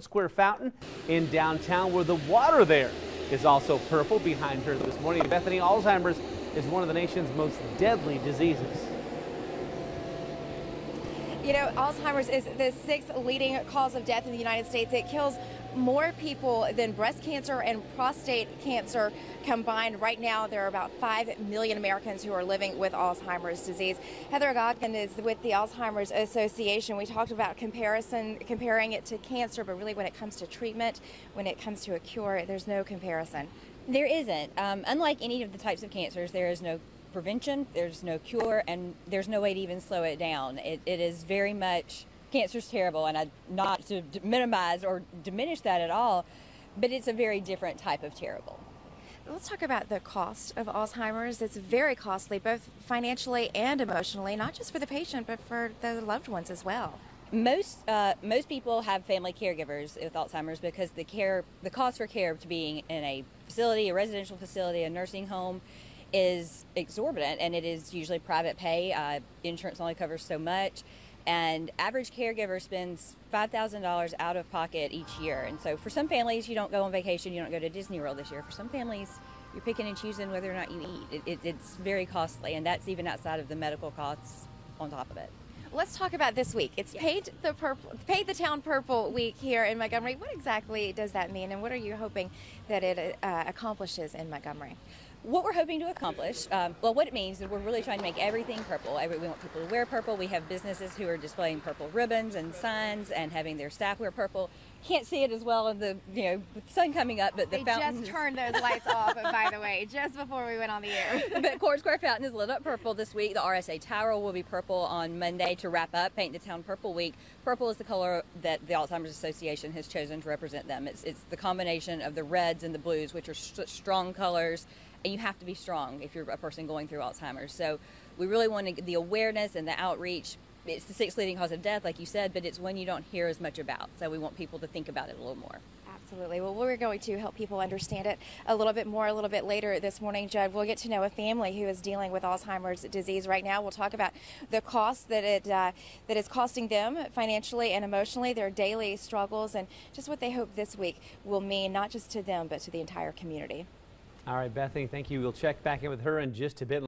Square fountain in downtown where the water there is also purple. Behind her this morning, Bethany, Alzheimer's is one of the nation's most deadly diseases. You know, Alzheimer's is the 6th leading cause of death in the United States. It kills more people than breast cancer and prostate cancer combined. Right now, there are about 5 million Americans who are living with Alzheimer's disease. Heather Godkin is with the Alzheimer's Association. We talked about comparing it to cancer, but really when it comes to treatment, when it comes to a cure, there's no comparison. There isn't. Unlike any of the types of cancers, there is no prevention, there's no cure, and there's no way to even slow it down. It is very much, cancer's terrible, and not to minimize or diminish that at all, but it's a very different type of terrible. Let's talk about the cost of Alzheimer's. It's very costly, both financially and emotionally, not just for the patient, but for the loved ones as well. Most people have family caregivers with Alzheimer's because the cost for care to being in a facility, a residential facility, a nursing home, is exorbitant, and it is usually private pay. Insurance only covers so much, and average caregiver spends $5,000 out of pocket each year. And so for some families, you don't go on vacation, you don't go to Disney World this year. For some families, you're picking and choosing whether or not you eat. It's very costly, and that's even outside of the medical costs on top of it. Let's talk about this week. It's Paint the Town Purple week here in Montgomery. What exactly does that mean, and what are you hoping that it accomplishes in Montgomery? What we're hoping to accomplish, well, what it means is we're really trying to make everything purple. We want people to wear purple. We have businesses who are displaying purple ribbons and signs and having their staff wear purple. Can't see it as well in the, with the sun coming up, but the fountain. They just turned those lights off, by the way, just before we went on the air. But Court Square Fountain is lit up purple this week. The RSA Tower will be purple on Monday to wrap up Paint the Town Purple Week. Purple is the color that the Alzheimer's Association has chosen to represent them. It's the combination of the reds and the blues, which are strong colors. And you have to be strong if you're a person going through Alzheimer's. So we really want the awareness and the outreach. It's the 6th leading cause of death, like you said, but it's one you don't hear as much about. So we want people to think about it a little more. Absolutely. Well, we're going to help people understand it a little bit more a little bit later this morning, Judd. We'll get to know a family who is dealing with Alzheimer's disease right now. We'll talk about the cost that is costing them financially and emotionally, their daily struggles, and just what they hope this week will mean, not just to them, but to the entire community. All right, Bethany, thank you. We'll check back in with her in just a bit.